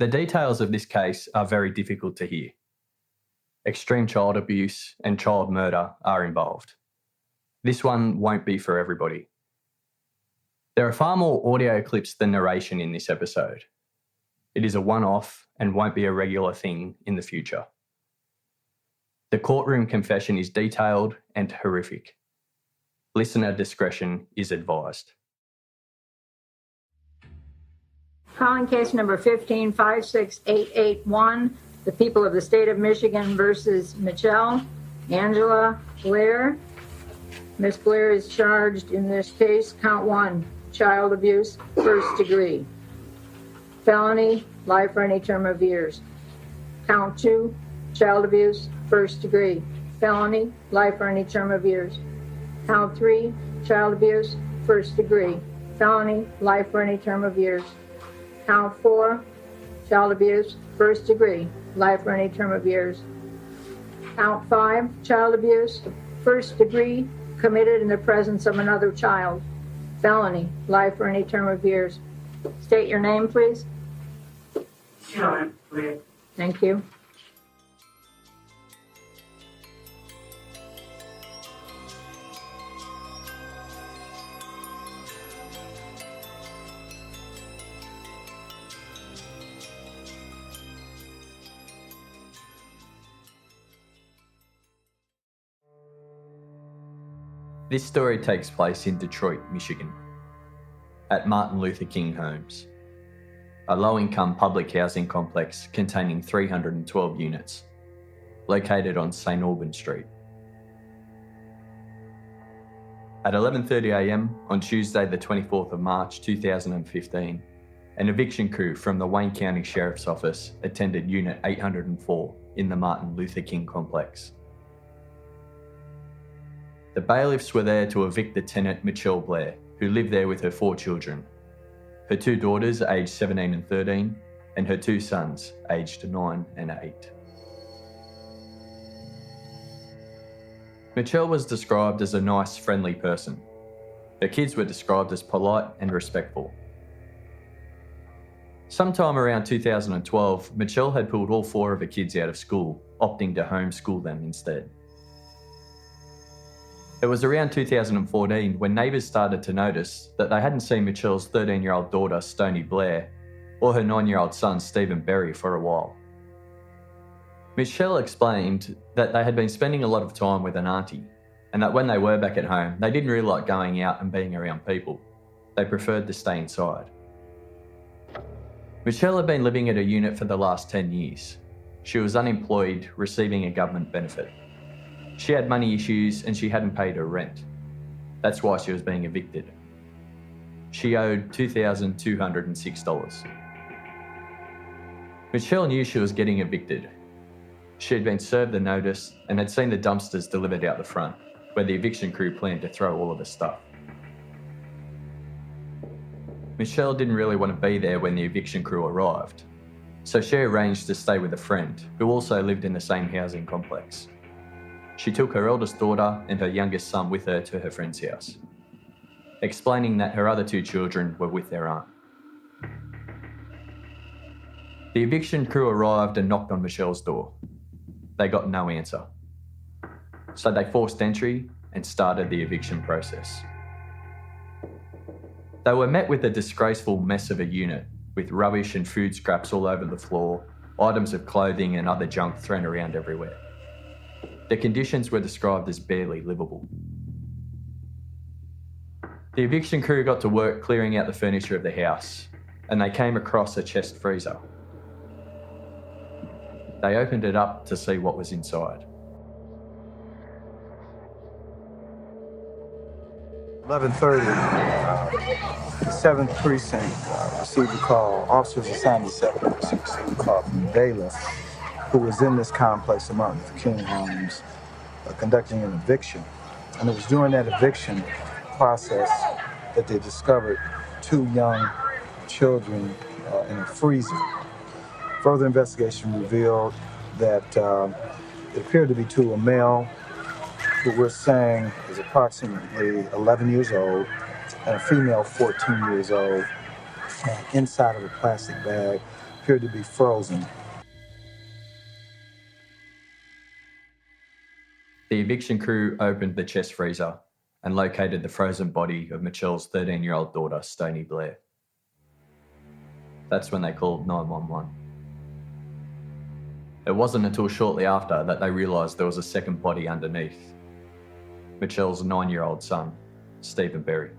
The details of this case are very difficult to hear. Extreme child abuse and child murder are involved. This one won't be for everybody. There are far more audio clips than narration in this episode. It is a one-off and won't be a regular thing in the future. The courtroom confession is detailed and horrific. Listener discretion is advised. Calling case number 15-56881, the people of the state of Michigan versus Michelle Angela Blair. Ms. Blair is charged in this case, count 1, child abuse, first degree. Felony, life or any term of years. Count 2, child abuse, first degree. Felony, life or any term of years. Count 3, child abuse, first degree. Felony, life or any term of years. Count 4, child abuse, first degree, life or any term of years. Count 5, child abuse, first degree, committed in the presence of another child. Felony, life or any term of years. State your name, please. Blair. Thank you. This story takes place in Detroit, Michigan, at Martin Luther King Homes, a low-income public housing complex containing 312 units, located on St. Albans Street. At 11:30 a.m. on Tuesday the 24th of March 2015, an eviction crew from the Wayne County Sheriff's Office attended Unit 804 in the Martin Luther King complex. The bailiffs were there to evict the tenant Michelle Blair, who lived there with her 4 children, her 2 daughters aged 17 and 13, and her 2 sons aged 9 and 8. Michelle was described as a nice, friendly person. Her kids were described as polite and respectful. Sometime around 2012, Michelle had pulled all 4 of her kids out of school, opting to homeschool them instead. It was around 2014 when neighbours started to notice that they hadn't seen Michelle's 13-year-old daughter, Stoni Blair, or her 9-year-old son, Stephen Berry, for a while. Michelle explained that they had been spending a lot of time with an auntie, and that when they were back at home, they didn't really like going out and being around people. They preferred to stay inside. Michelle had been living at a unit for the last 10 years. She was unemployed, receiving a government benefit. She had money issues and she hadn't paid her rent. That's why she was being evicted. She owed $2,206. Michelle knew she was getting evicted. She had been served the notice and had seen the dumpsters delivered out the front, where the eviction crew planned to throw all of the stuff. Michelle didn't really want to be there when the eviction crew arrived, so she arranged to stay with a friend who also lived in the same housing complex. She took her eldest daughter and her youngest son with her to her friend's house, explaining that her other 2 children were with their aunt. The eviction crew arrived and knocked on Michelle's door. They got no answer, so they forced entry and started the eviction process. They were met with a disgraceful mess of a unit, with rubbish and food scraps all over the floor, items of clothing and other junk thrown around everywhere. The conditions were described as barely livable. The eviction crew got to work clearing out the furniture of the house, and they came across a chest freezer. They opened it up to see what was inside. 11:30, 7th Precinct received a call. Officers assigned to 7th Precinct received a call from the bailiff, who was in this complex of Martin Luther King Homes, conducting an eviction. And it was during that eviction process that they discovered 2 young children in a freezer. Further investigation revealed that it appeared to be 2, a male, who we're saying is approximately 11 years old, and a female 14 years old, inside of a plastic bag appeared to be frozen. The eviction crew opened the chest freezer and located the frozen body of Michelle's 13-year-old daughter, Stoni Blair. That's when they called 911. It wasn't until shortly after that they realised there was a second body underneath. Michelle's 9-year-old son, Stephen Berry.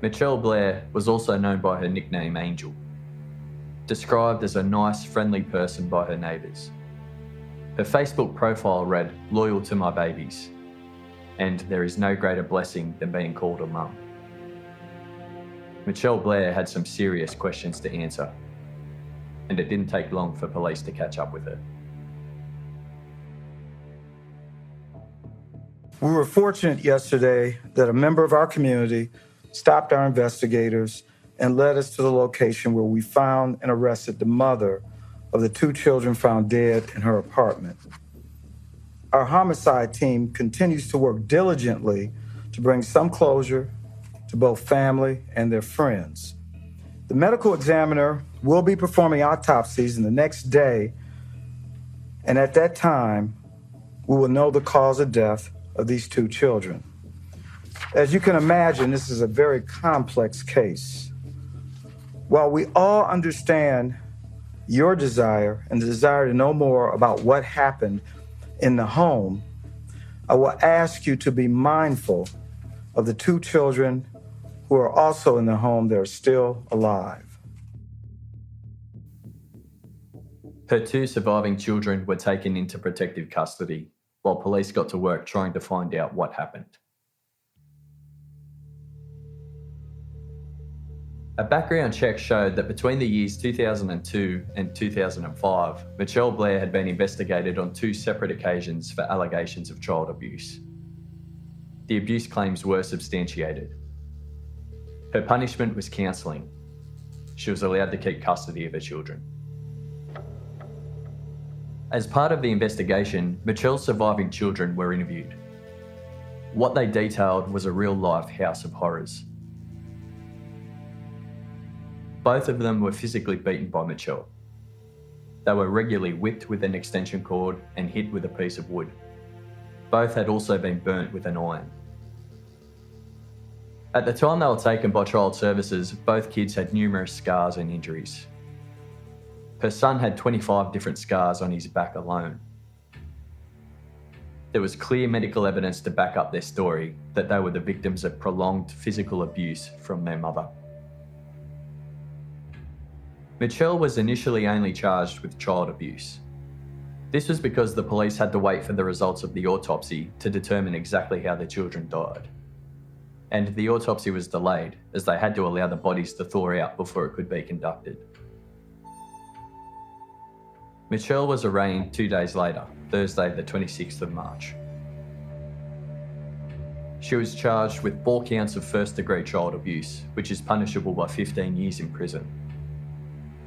Michelle Blair was also known by her nickname Angel, described as a nice, friendly person by her neighbours. Her Facebook profile read, "Loyal to my babies," and "there is no greater blessing than being called a mum." Michelle Blair had some serious questions to answer, and it didn't take long for police to catch up with her. We were fortunate yesterday that a member of our community stopped our investigators and led us to the location where we found and arrested the mother of the 2 children found dead in her apartment. Our homicide team continues to work diligently to bring some closure to both family and their friends. The medical examiner will be performing autopsies in the next day, and at that time, we will know the cause of death of these 2 children. As you can imagine, this is a very complex case. While we all understand your desire and the desire to know more about what happened in the home, I will ask you to be mindful of the 2 children who are also in the home that are still alive. Her 2 surviving children were taken into protective custody while police got to work trying to find out what happened. A background check showed that between the years 2002 and 2005, Michelle Blair had been investigated on 2 separate occasions for allegations of child abuse. The abuse claims were substantiated. Her punishment was counselling. She was allowed to keep custody of her children. As part of the investigation, Michelle's surviving children were interviewed. What they detailed was a real-life house of horrors. Both of them were physically beaten by Michelle. They were regularly whipped with an extension cord and hit with a piece of wood. Both had also been burnt with an iron. At the time they were taken by Child Services, both kids had numerous scars and injuries. Her son had 25 different scars on his back alone. There was clear medical evidence to back up their story that they were the victims of prolonged physical abuse from their mother. Michelle was initially only charged with child abuse. This was because the police had to wait for the results of the autopsy to determine exactly how the children died. And the autopsy was delayed as they had to allow the bodies to thaw out before it could be conducted. Michelle was arraigned 2 days later, Thursday the 26th of March. She was charged with 4 counts of first-degree child abuse, which is punishable by 15 years in prison.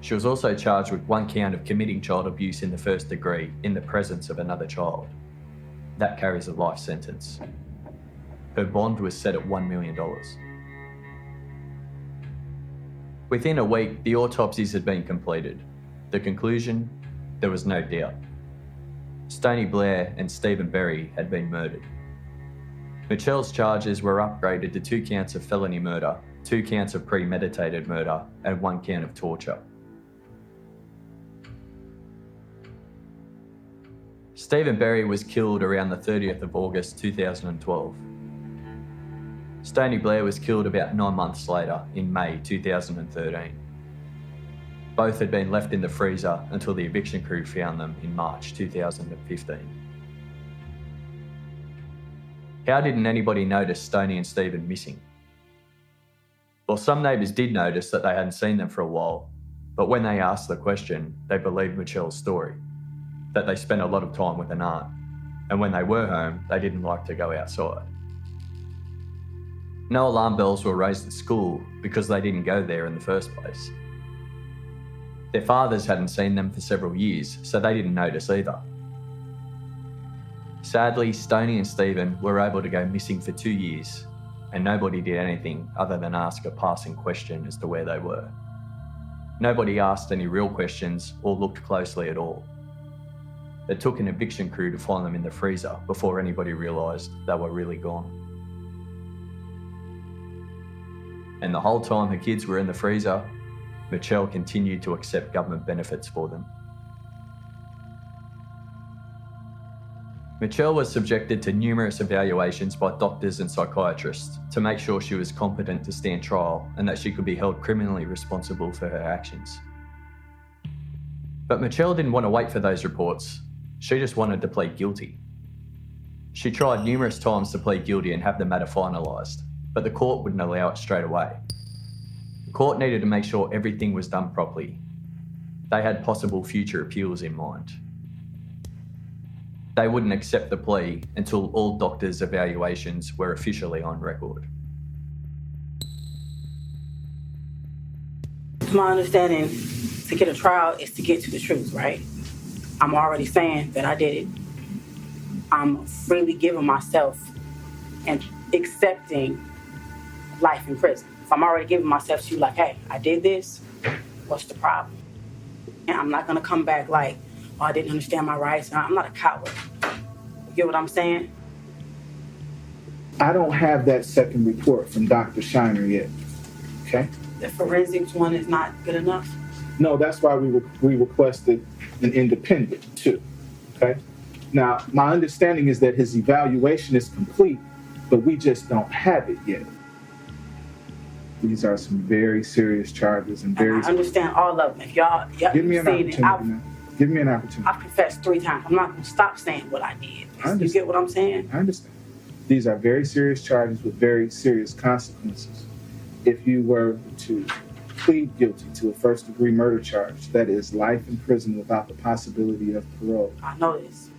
She was also charged with 1 count of committing child abuse in the first degree in the presence of another child. That carries a life sentence. Her bond was set at $1 million. Within a week, the autopsies had been completed. The conclusion? There was no doubt. Stoni Blair and Stephen Berry had been murdered. Michelle's charges were upgraded to 2 counts of felony murder, 2 counts of premeditated murder, and 1 count of torture. Stephen Berry was killed around the 30th of August 2012. Stoni Blair was killed about 9 months later, in May 2013. Both had been left in the freezer until the eviction crew found them in March 2015. How didn't anybody notice Stoni and Stephen missing? Well, some neighbours did notice that they hadn't seen them for a while, but when they asked the question, they believed Michelle's story, that they spent a lot of time with an aunt, and when they were home, they didn't like to go outside. No alarm bells were raised at school because they didn't go there in the first place. Their fathers hadn't seen them for several years, so they didn't notice either. Sadly, Stoni and Stephen were able to go missing for 2 years, and nobody did anything other than ask a passing question as to where they were. Nobody asked any real questions or looked closely at all. It took an eviction crew to find them in the freezer before anybody realised they were really gone. And the whole time her kids were in the freezer, Michelle continued to accept government benefits for them. Michelle was subjected to numerous evaluations by doctors and psychiatrists to make sure she was competent to stand trial and that she could be held criminally responsible for her actions. But Michelle didn't want to wait for those reports. She just wanted to plead guilty. She tried numerous times to plead guilty and have the matter finalised, but the court wouldn't allow it straight away. The court needed to make sure everything was done properly. They had possible future appeals in mind. They wouldn't accept the plea until all doctors' evaluations were officially on record. My understanding, to get a trial is to get to the truth, right? I'm already saying that I did it. I'm freely giving myself and accepting life in prison. If I'm already giving myself to you like, hey, I did this, what's the problem? And I'm not gonna come back like, oh, I didn't understand my rights. I'm not a coward. You get what I'm saying? I don't have that second report from Dr. Shiner yet, okay? The forensics one is not good enough? No, that's why we requested an independent too, okay? Now, my understanding is that his evaluation is complete, but we just don't have it yet. These are some very serious charges and very... I understand all of them. If y'all give me an opportunity now. Give me an opportunity. I've confessed 3 times. I'm not going to stop saying what I did. You get what I'm saying? I understand. These are very serious charges with very serious consequences. If you were to plead guilty to a first-degree murder charge, that is life in prison without the possibility of parole. I know this.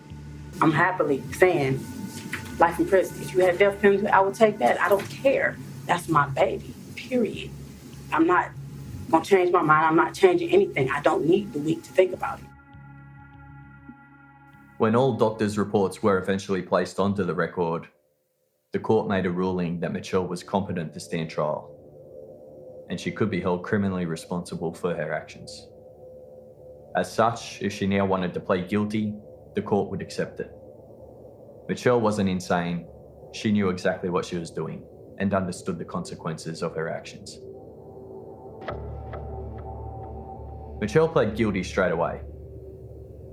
I'm happily saying life in prison. If you had death penalty, I would take that. I don't care. That's my baby, period. I'm not going to change my mind. I'm not changing anything. I don't need the week to think about it. When all doctors' reports were eventually placed onto the record, the court made a ruling that Michelle was competent to stand trial, and she could be held criminally responsible for her actions. As such, if she now wanted to plead guilty, the court would accept it. Michelle wasn't insane. She knew exactly what she was doing and understood the consequences of her actions. Michelle pled guilty straight away.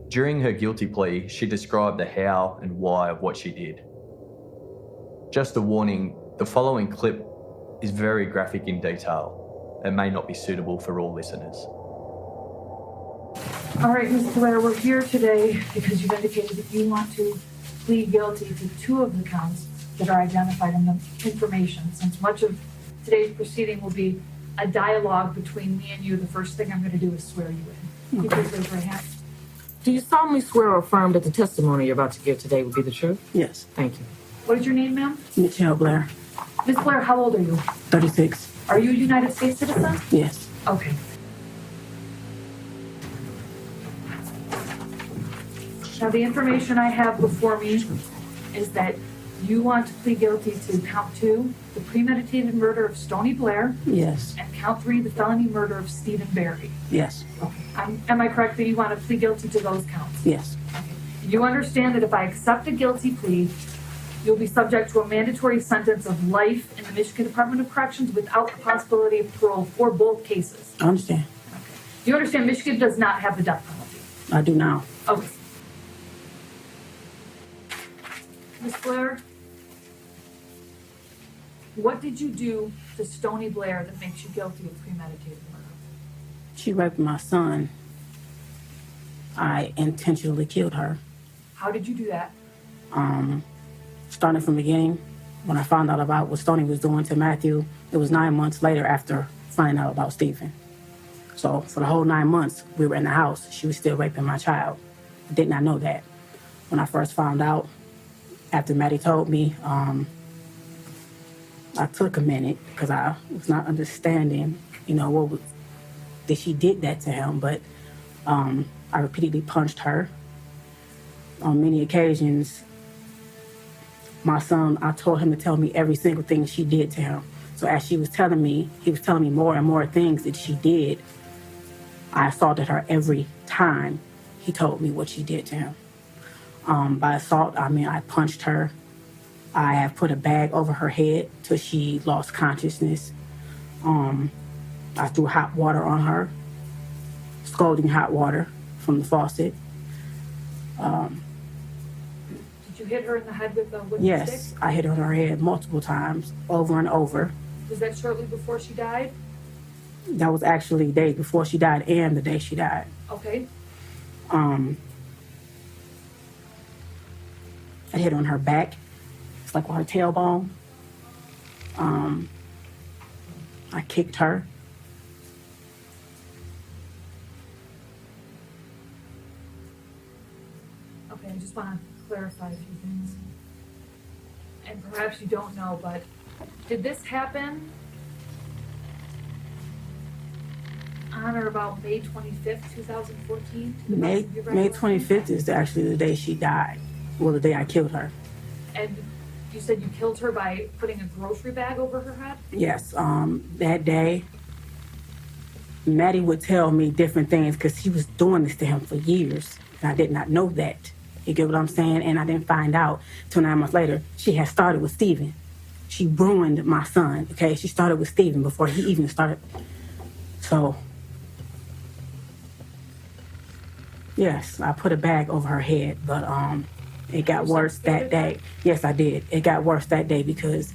During her guilty plea, she described the how and why of what she did. Just a warning, the following clip is very graphic in detail and may not be suitable for all listeners. All right, Ms. Blair, we're here today because you've indicated that you want to plead guilty to 2 of the counts that are identified in the information. Since much of today's proceeding will be a dialogue between me and you, the first thing I'm going to do is swear you in. You please raise your hand. Do you solemnly swear or affirm that the testimony you're about to give today will be the truth? Yes. Thank you. What is your name, ma'am? Michelle Blair, Ms. Blair, how old are you? 36. Are you a United States citizen? Yes. Okay. Now, the information I have before me is that you want to plead guilty to count 2, the premeditated murder of Stoni Blair, Yes. and count 3, the felony murder of Stephen Barry. Yes. Okay. Am I correct that you want to plead guilty to those counts? Yes. Okay. You understand that if I accept a guilty plea, you'll be subject to a mandatory sentence of life in the Michigan Department of Corrections without the possibility of parole for both cases. I understand. Okay. You understand Michigan does not have the death penalty? I do now. Okay. Ms. Blair, what did you do to Stoni Blair that makes you guilty of premeditated murder? She raped my son. I intentionally killed her. How did you do that? Starting from the beginning, when I found out about what Stoni was doing to Matthew, it was 9 months later after finding out about Stephen. So for the whole 9 months we were in the house, she was still raping my child. I did not know that. When I first found out, after Maddie told me, I took a minute because I was not understanding, that she did that to him. But I repeatedly punched her. On many occasions, my son, I told him to tell me every single thing she did to him. So as she was telling me, he was telling me more and more things that she did. I assaulted her every time he told me what she did to him. By assault, I mean I punched her. I have put a bag over her head till she lost consciousness. I threw hot water on her, scalding hot water from the faucet. Did you hit her in the head with a wooden Yes, stick? I hit her on her head multiple times, over and over. Was that shortly before she died? That was actually days before she died and the day she died. Okay. I hit on her back. It's like with her tailbone. I kicked her. Okay, I just want to clarify a few things. And perhaps you don't know, but did this happen on or about May 25th, 2014? to the May best of your May recollection? 25th is actually the day she died. Well, the day I killed her. And you said you killed her by putting a grocery bag over her head? Yes, that day, Maddie would tell me different things because he was doing this to him for years. And I did not know that. You get what I'm saying? And I didn't find out till 9 months later. She had started with Steven. She ruined my son, okay? She started with Steven before he even started. So, yes, I put a bag over her head, but it got worse that day. Yes, I did. It got worse that day because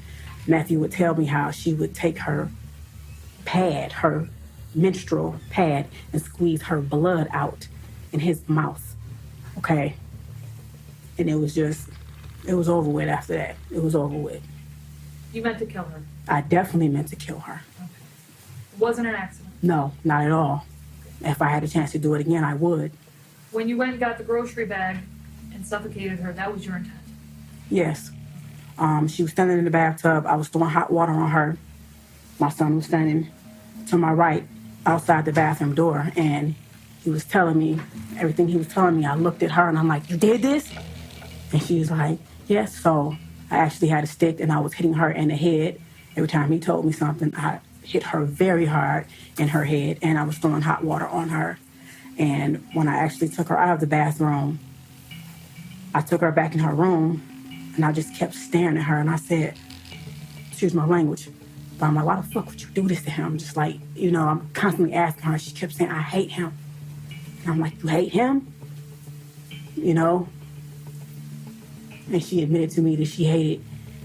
Matthew would tell me how she would take her pad, her menstrual pad, and squeeze her blood out in his mouth, okay? And it was over with after that. It was over with. You meant to kill her? I definitely meant to kill her. Okay. It wasn't an accident? No, not at all. If I had a chance to do it again, I would. When you went and got the grocery bag and suffocated her, that was your intent? Yes. She was standing in the bathtub. I was throwing hot water on her. My son was standing to my right outside the bathroom door, and he was telling me everything he was telling me. I looked at her, and I'm like, "You did this?" And she was like, "Yes." So I actually had a stick, and I was hitting her in the head. Every time he told me something, I hit her very hard in her head, and I was throwing hot water on her. And when I actually took her out of the bathroom, I took her back in her room, and I just kept staring at her, and I said, excuse my language, but I'm like, why the fuck would you do this to him? Just like, I'm constantly asking her. She kept saying, I hate him. And I'm like, you hate him? And she admitted to me that she hated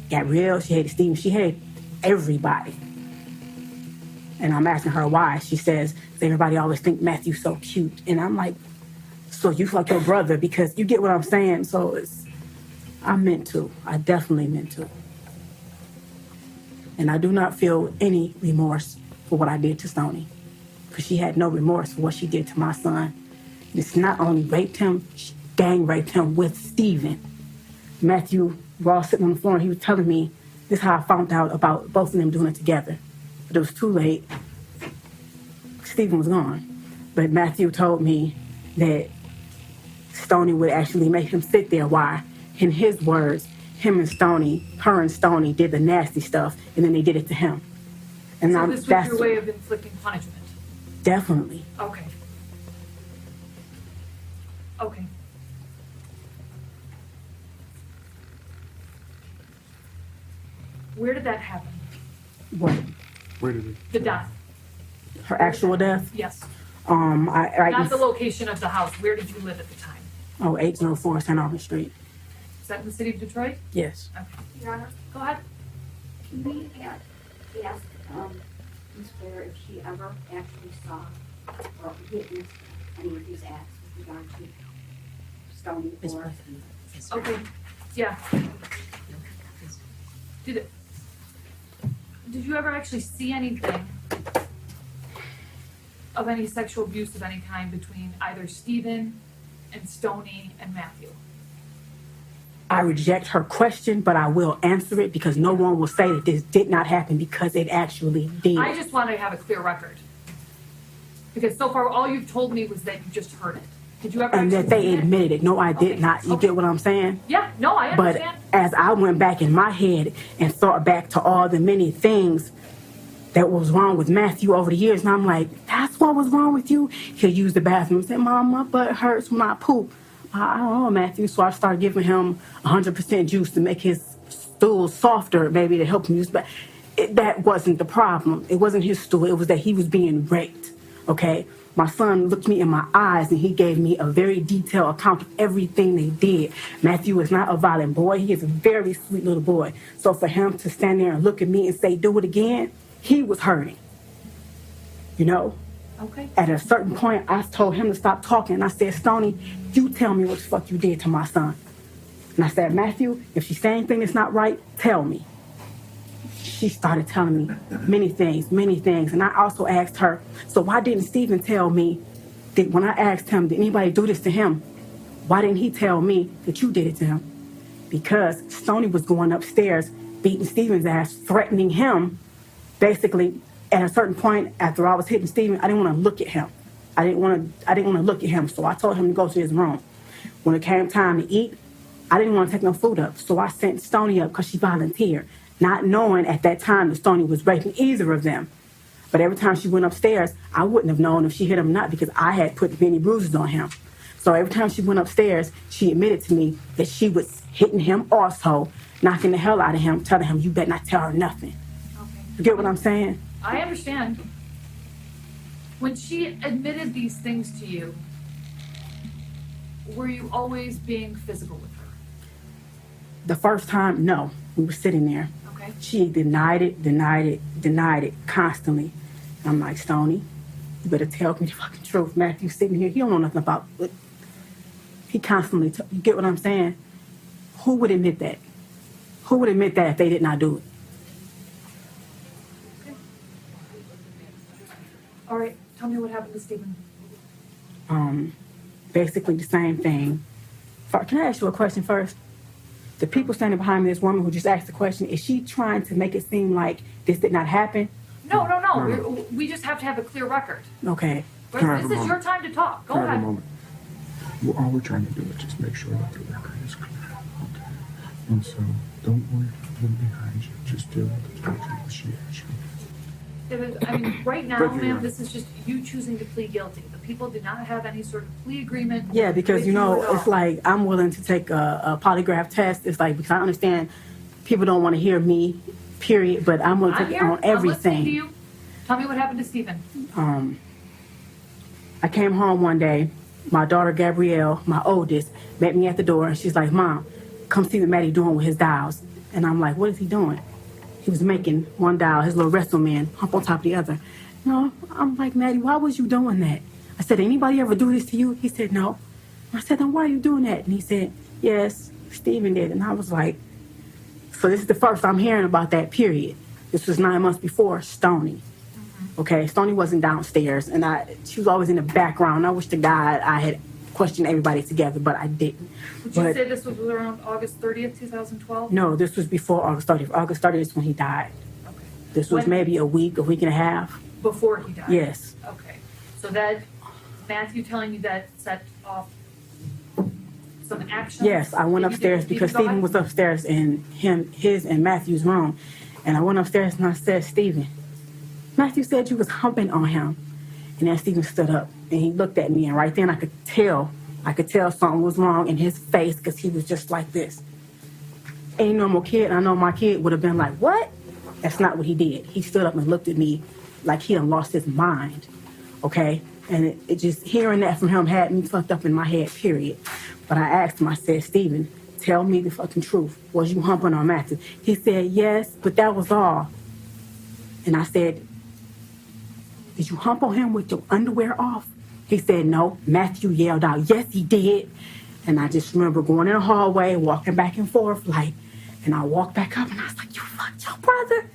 Gabrielle, she hated Steve, she hated everybody. And I'm asking her why. She says, everybody always think Matthew's so cute. And I'm like, so you fuck your brother, because you get what I'm saying? So I meant to. I definitely meant to. And I do not feel any remorse for what I did to Stoni, because she had no remorse for what she did to my son. It's not only raped him, she gang raped him with Steven. Matthew, we're all sitting on the floor, and he was telling me, this is how I found out about both of them doing it together. But it was too late. Steven was gone. But Matthew told me that Stoni would actually make him sit there while, in his words, her and Stoni did the nasty stuff, and then they did it to him. And so this was your way of inflicting punishment? Definitely. Okay. Okay. Where did that happen? What? Where did it? The death? Her actual death? Yes. Not the location of the house. Where did you live at the time? 804 St. Albans Street. Is that in the city of Detroit? Yes. Okay. Your Honor, Go ahead. can we ask Ms. Blair if she ever actually saw or witnessed any of these acts with regard to Stoni or... Okay. Yeah. Did you ever actually see anything of any sexual abuse of any kind between either Stephen and Stoni and Matthew? I reject her question, but I will answer it because no one will say that this did not happen, because it actually did. I just want to have a clear record. Because so far all you've told me was that you just heard it. Did you ever And that they admitted it. No, I did Okay. not. You Okay. get what I'm saying? Yeah, no, I But understand. as I went back in my head and thought back to all the many things that was wrong with Matthew over the years. And I'm like, that's what was wrong with you? He'll use the bathroom and say, Mom, my butt hurts when I poop. I don't know, Matthew. So I started giving him 100% juice to make his stool softer, maybe to help him use. But that wasn't the problem. It wasn't his stool. It was that he was being raped, okay? My son looked me in my eyes and he gave me a very detailed account of everything they did. Matthew is not a violent boy. He is a very sweet little boy. So for him to stand there and look at me and say, do it again, he was hurting, you know? Okay. At a certain point, I told him to stop talking. I said, Stoni, you tell me what the fuck you did to my son. And I said, Matthew, if she's saying anything that's not right, tell me. She started telling me many things. And I also asked her, so why didn't Stephen tell me that when I asked him, did anybody do this to him? Why didn't he tell me that you did it to him? Because Stoni was going upstairs, beating Stephen's ass, threatening him. Basically, at a certain point, after I was hitting Stephen, I didn't want to look at him. I didn't want to look at him, so I told him to go to his room. When it came time to eat, I didn't want to take no food up, so I sent Stoni up because she volunteered, not knowing at that time that Stoni was raping either of them. But every time she went upstairs, I wouldn't have known if she hit him or not because I had put many bruises on him. So every time she went upstairs, she admitted to me that she was hitting him also, knocking the hell out of him, telling him, you better not tell her nothing. Okay. You get what I'm saying? I understand. When she admitted these things to you, were you always being physical with her? The first time, no. We were sitting there. Okay. She denied it constantly. I'm like, Stoni, you better tell me the fucking truth. Matthew's sitting here. He don't know nothing about it. He constantly, you get what I'm saying? Who would admit that? Who would admit that if they did not do it? Okay. All right. Tell me what happened to Stephen. Basically the same thing. Can I ask you a question first? The people standing behind me, this woman who just asked the question, is she trying to make it seem like this did not happen? No. We just have to have a clear record. Okay. This is your time to talk. Go ahead. Well, all we're trying to do is just make sure that the record is clear. Okay. And so don't worry about them behind you. Just deal with the judge and she has you. I mean, right now, ma'am, this is just you choosing to plead guilty. The people did not have any sort of plea agreement. Yeah, because, you with know, at it's all. like I'm willing to take a polygraph test. It's like, because I understand people don't want to hear me, period, but I'm willing to take it on I'm listening to everything. you. Tell me what happened to Stephen. I came home one day. My daughter, Gabrielle, my oldest, met me at the door, and she's like, Mom, come see what Maddie doing with his dials. And I'm like, what is he doing? He was making one dial, his little wrestle man, hump on top of the other. No, I'm like, Maddie, why was you doing that? I said, anybody ever do this to you? He said, no. I said, then why are you doing that? And he said, yes, Stephen did. And I was like, so this is the first I'm hearing about that, period. This was 9 months before Stoni. Okay, Stoni wasn't downstairs, and she was always in the background. I wish to God I had questioned everybody together, but I didn't. Would you say this was around August 30th, 2012? No, this was before August 30th. August 30th is when he died. Okay. This was maybe a week and a half. Before he died? Yes. Okay. So that, Matthew telling you that set off some action? Yes, I went upstairs because Stephen was upstairs in his and Matthew's room. And I went upstairs and I said, Stephen, Matthew said you was humping on him. And then Stephen stood up and he looked at me, and right then I could tell something was wrong in his face because he was just like this. Ain't normal kid. I know my kid would have been like, what? That's not what he did. He stood up and looked at me like he done lost his mind, okay? And it just, hearing that from him had me fucked up in my head, period. But I asked him, I said, Stephen, tell me the fucking truth. Was you humping on Matthew? He said, yes, but that was all. And I said, did you hump on him with your underwear off? He said, no. Matthew yelled out, yes, he did. And I just remember going in the hallway, walking back and forth, like, and I walked back up and I was like, you fucked your brother?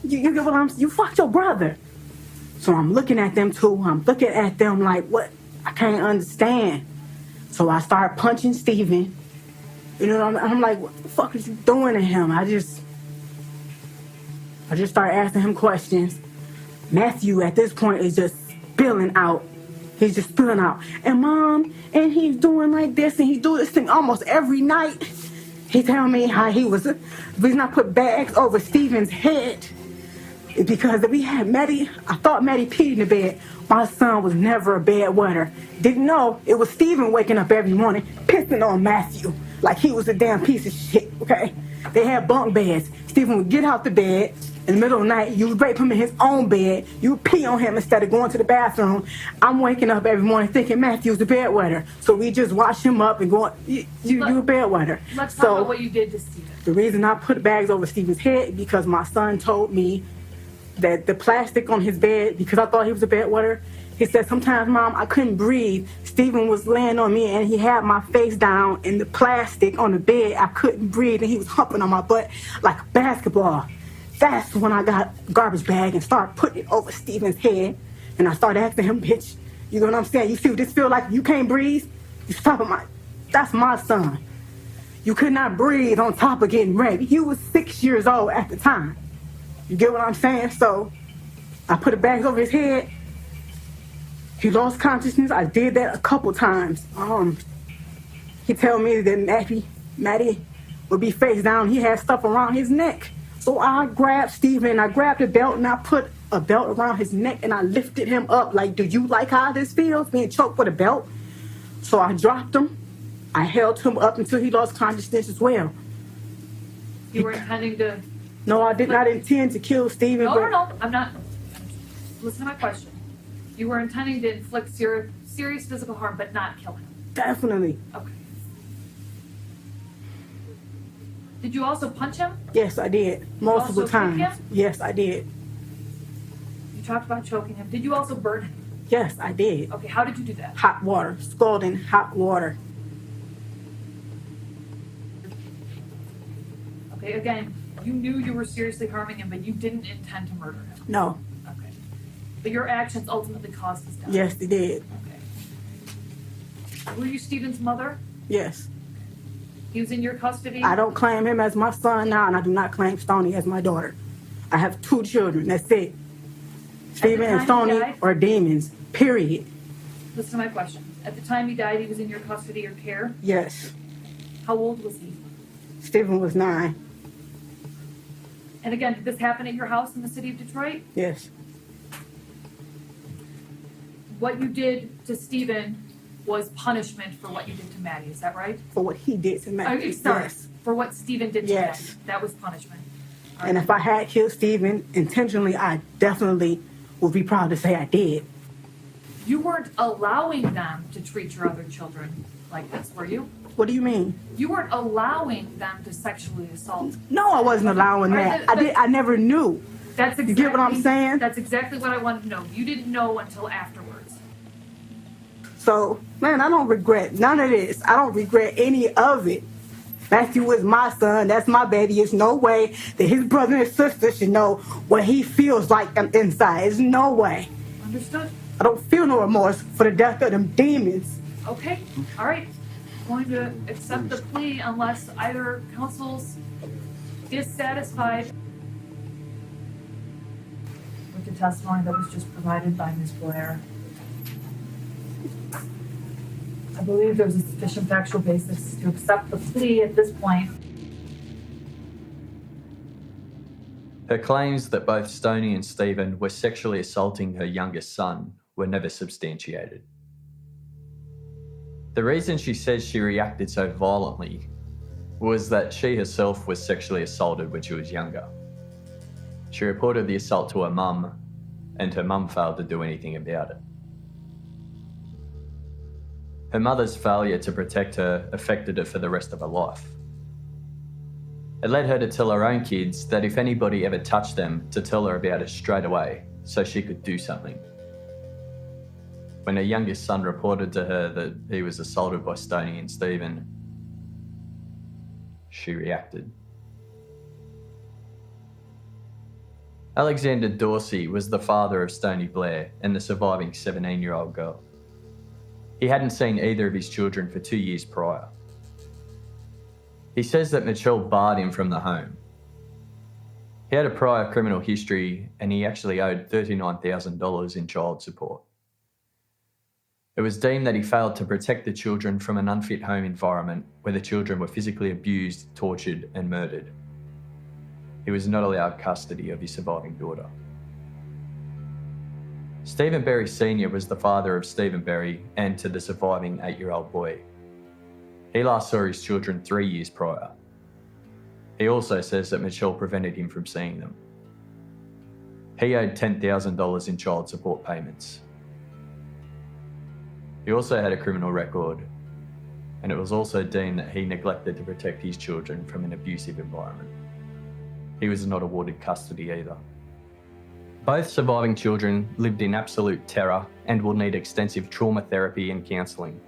You get what you fucked your brother. So I'm looking at them too. I'm looking at them like, what? I can't understand. So I started punching Stephen. You know, I'm like, what the fuck is you doing to him? I just started asking him questions. Matthew at this point is just spilling out. He's just spilling out. And Mom, and he's doing like this, and he's doing this thing almost every night. He telling me how he's not put bags over Stephen's head. is because if we had Maddie, I thought Maddie peed in the bed. My son was never a bedwetter. Didn't know it was Stephen waking up every morning pissing on Matthew like he was a damn piece of shit, okay? They had bunk beds. Stephen would get out the bed in the middle of the night. You would rape him in his own bed. You would pee on him instead of going to the bathroom. I'm waking up every morning thinking Matthew's a bedwetter. So we just wash him up and go, you a bedwetter. Let's talk about what you did to Stephen. The reason I put bags over Stephen's head is because my son told me that the plastic on his bed, because I thought he was a bedwetter, he said, sometimes, Mom, I couldn't breathe. Stephen was laying on me and he had my face down in the plastic on the bed. I couldn't breathe and he was humping on my butt like a basketball. That's when I got a garbage bag and started putting it over Stephen's head. And I started asking him, bitch, you know what I'm saying? You see what this feel like? You can't breathe? You stop at that's my son. You could not breathe on top of getting raped. He was 6 years old at the time. You get what I'm saying? So I put a bag over his head. He lost consciousness. I did that a couple times. He told me that Maddie would be face down. He had stuff around his neck. So I grabbed Stephen, I grabbed a belt and I put a belt around his neck and I lifted him up like, do you like how this feels, being choked with a belt? So I dropped him. I held him up until he lost consciousness as well. You were intending to... No, I did not intend to kill Stephen. No, I'm not. Listen to my question. You were intending to inflict serious physical harm, but not kill him. Definitely. Okay. Did you also punch him? Yes, I did. Multiple also times. kick him? Yes, I did. You talked about choking him. Did you also burn him? Yes, I did. Okay, how did you do that? Hot water. Scalding hot water. Okay, again, you knew you were seriously harming him, but you didn't intend to murder him. No. Okay. But your actions ultimately caused his death. Yes, they did. Okay. Were you Stephen's mother? Yes. He was in your custody? I don't claim him as my son now, and I do not claim Stoni as my daughter. I have 2 children. That's it. Stephen and Stoni are demons, period. Listen to my question. At the time he died, he was in your custody or care? Yes. How old was he? Stephen was 9. And again, did this happen at your house in the city of Detroit? Yes. What you did to Stephen was punishment for what you did to Maddie, is that right? For what he did to Maddie. Sorry, yes. For what Stephen did to yes. Maddie. That was punishment. All and right. If I had killed Stephen intentionally, I definitely would be proud to say I did. You weren't allowing them to treat your other children like this, were you? What do you mean? You weren't allowing them to sexually assault. No, I wasn't allowing that. I never knew. That's exactly, you get what I'm saying? That's exactly what I wanted to know. You didn't know until afterwards. So, man, I don't regret none of this. I don't regret any of it. Matthew is my son. That's my baby. There's no way that his brother and sister should know what he feels like inside. There's no way. Understood. I don't feel no remorse for the death of them demons. Okay. All right. I'm going to accept the plea unless either counsel's dissatisfied with the testimony that was just provided by Ms. Blair. I believe there's a sufficient factual basis to accept the plea at this point. Her claims that both Stoni and Stephen were sexually assaulting her youngest son were never substantiated. The reason she says she reacted so violently was that she herself was sexually assaulted when she was younger. She reported the assault to her mum, and her mum failed to do anything about it. Her mother's failure to protect her affected her for the rest of her life. It led her to tell her own kids that if anybody ever touched them, to tell her about it straight away so she could do something. When her youngest son reported to her that he was assaulted by Stoni and Stephen, she reacted. Alexander Dorsey was the father of Stoni Blair and the surviving 17-year-old girl. He hadn't seen either of his children for 2 years prior. He says that Michelle barred him from the home. He had a prior criminal history and he actually owed $39,000 in child support. It was deemed that he failed to protect the children from an unfit home environment where the children were physically abused, tortured and murdered. He was not allowed custody of his surviving daughter. Stephen Berry Sr. was the father of Stephen Berry and to the surviving 8-year-old boy. He last saw his children 3 years prior. He also says that Michelle prevented him from seeing them. He owed $10,000 in child support payments. He also had a criminal record, and it was also deemed that he neglected to protect his children from an abusive environment. He was not awarded custody either. Both surviving children lived in absolute terror and will need extensive trauma therapy and counselling.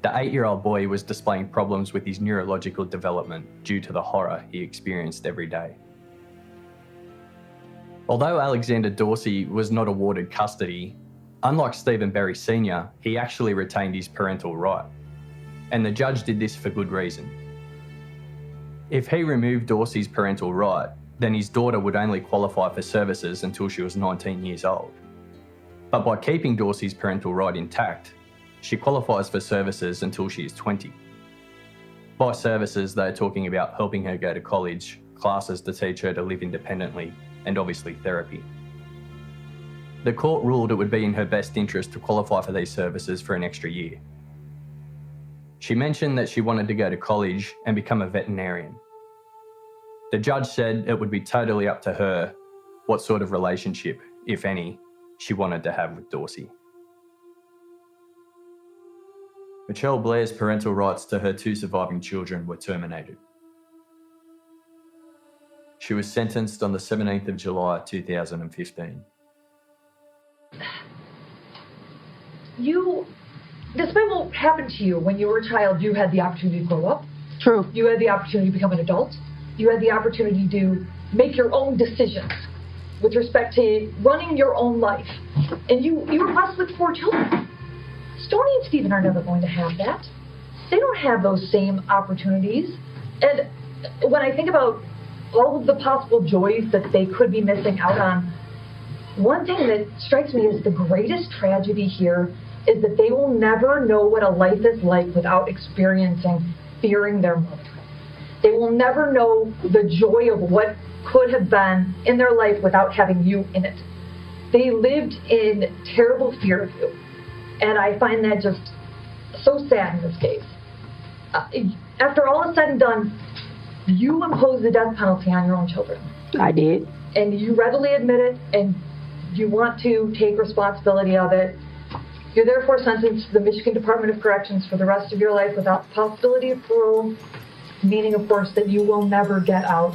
The 8-year-old boy was displaying problems with his neurological development due to the horror he experienced every day. Although Alexander Dorsey was not awarded custody, unlike Stephen Berry Sr., he actually retained his parental right, and the judge did this for good reason. If he removed Dorsey's parental right, then his daughter would only qualify for services until she was 19 years old. But by keeping Dorsey's parental right intact, she qualifies for services until she is 20. By services, they're talking about helping her go to college, classes to teach her to live independently, and obviously therapy. The court ruled it would be in her best interest to qualify for these services for an extra year. She mentioned that she wanted to go to college and become a veterinarian. The judge said it would be totally up to her what sort of relationship, if any, she wanted to have with Dorsey. Michelle Blair's parental rights to her 2 surviving children were terminated. She was sentenced on the 17th of July 2015. Despite what happened to you when you were a child, you had the opportunity to grow up. True. You had the opportunity to become an adult. You had the opportunity to make your own decisions with respect to running your own life. And you were blessed with 4 children. Stoni and Stephen are never going to have that. They don't have those same opportunities. And when I think about all of the possible joys that they could be missing out on, one thing that strikes me as the greatest tragedy here is that they will never know what a life is like without experiencing fearing their mother. They will never know the joy of what could have been in their life without having you in it. They lived in terrible fear of you. And I find that just so sad in this case. After all is said and done, you imposed the death penalty on your own children. I did. And you readily admit it, and you want to take responsibility of it. You're therefore sentenced to the Michigan Department of Corrections for the rest of your life without the possibility of parole, meaning, of course, that you will never get out.